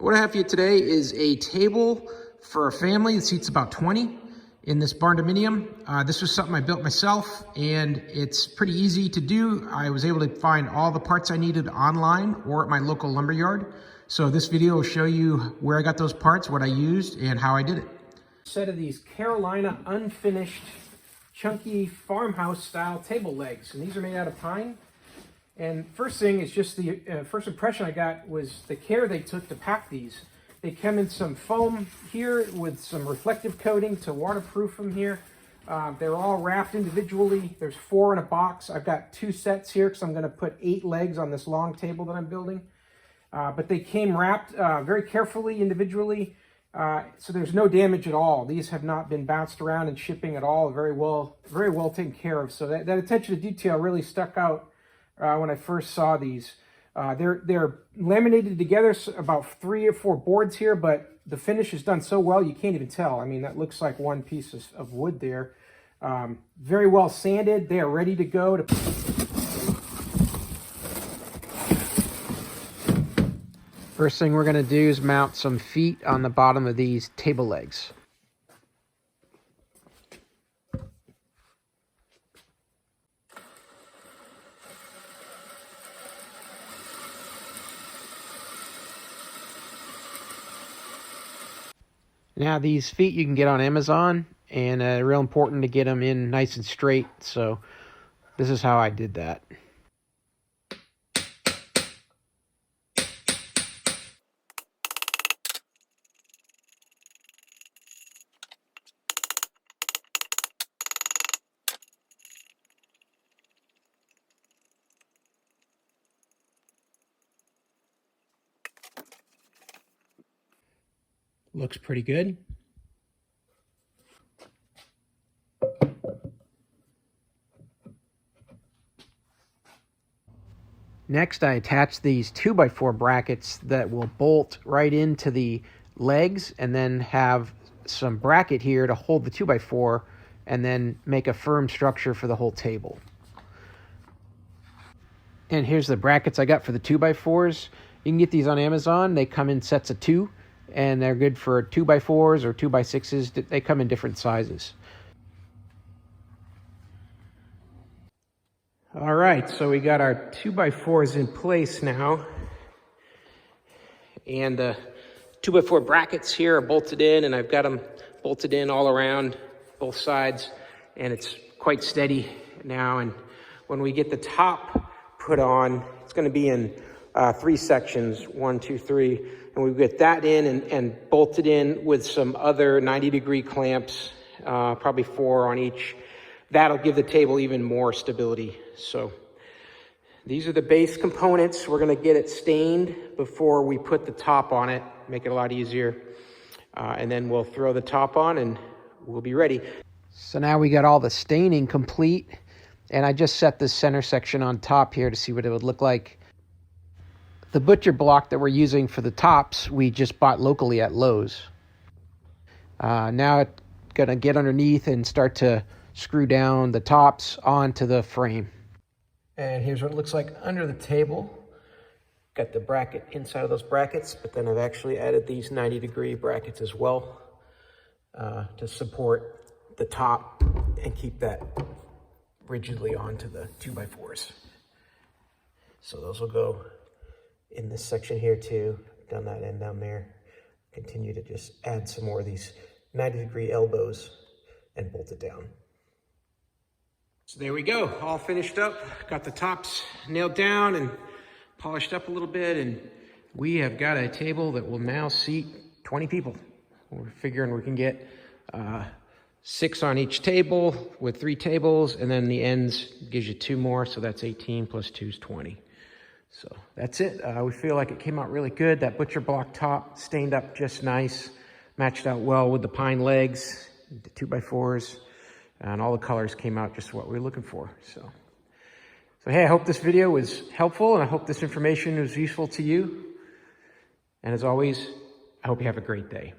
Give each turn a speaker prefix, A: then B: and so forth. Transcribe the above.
A: What I have for you today is a table for a family that seats about 20 in this barndominium. This was something I built myself, and it's pretty easy to do. I was able to find all the parts I needed online or at my local lumber yard. So this video will show you where I got those parts, what I used, and how I did it. Set of these Carolina unfinished chunky farmhouse style table legs, and these are made out of pine. And first thing is just the first impression I got was the care they took to pack these. They come in some foam here with some reflective coating to waterproof them here. They're all wrapped individually. There's 4 in a box. I've got 2 sets here because I'm going to put 8 legs on this long table that I'm building. But they came wrapped very carefully individually, so there's no damage at all. These have not been bounced around in shipping at all. Very well taken care of. So that attention to detail really stuck out when I first saw these. They're laminated together, about 3 or 4 boards here, but the finish is done so well you can't even tell. I mean, that looks like one piece of wood there. Very well sanded. They are ready to go. First thing we're going to do is mount some feet on the bottom of these table legs. Now these feet you can get on Amazon, and real important to get them in nice and straight, so this is how I did that. Looks pretty good. Next, I attach these 2x4 brackets that will bolt right into the legs, and then have some bracket here to hold the 2x4 and then make a firm structure for the whole table. And here's the brackets I got for the 2x4s. You can get these on Amazon. They come in sets of 2. And they're good for 2x4s or 2x6s. They come in different sizes. All right, so we got our 2x4s in place now. And the 2x4 brackets here are bolted in, and I've got them bolted in all around both sides. And it's quite steady now. And when we get the top put on, it's going to be in 3 sections, 1, 2, 3. And we get that in and bolted in with some other 90-degree clamps, probably 4 on each. That'll give the table even more stability. So these are the base components. We're going to get it stained before we put the top on it, make it a lot easier. And then we'll throw the top on and we'll be ready. So now we got all the staining complete. And I just set this center section on top here to see what it would look like. The butcher block that we're using for the tops, we just bought locally at Lowe's. Now it's going to get underneath and start to screw down the tops onto the frame. And here's what it looks like under the table. Got the bracket inside of those brackets, but then I've actually added these 90-degree brackets as well to support the top and keep that rigidly onto the 2x4s. So those will go in this section here too, down that end down there. Continue to just add some more of these 90-degree elbows and bolt it down. So there we go, all finished up. Got the tops nailed down and polished up a little bit, and we have got a table that will now seat 20 people. We're figuring we can get 6 on each table with 3 tables, and then the ends gives you 2 more, so that's 18 plus 2 is 20. So that's it. We feel like it came out really good. That butcher block top stained up just nice, matched out well with the pine legs, the 2x4s, and all the colors came out just what we were looking for. So hey, I hope this video was helpful, and I hope this information was useful to you. And as always, I hope you have a great day.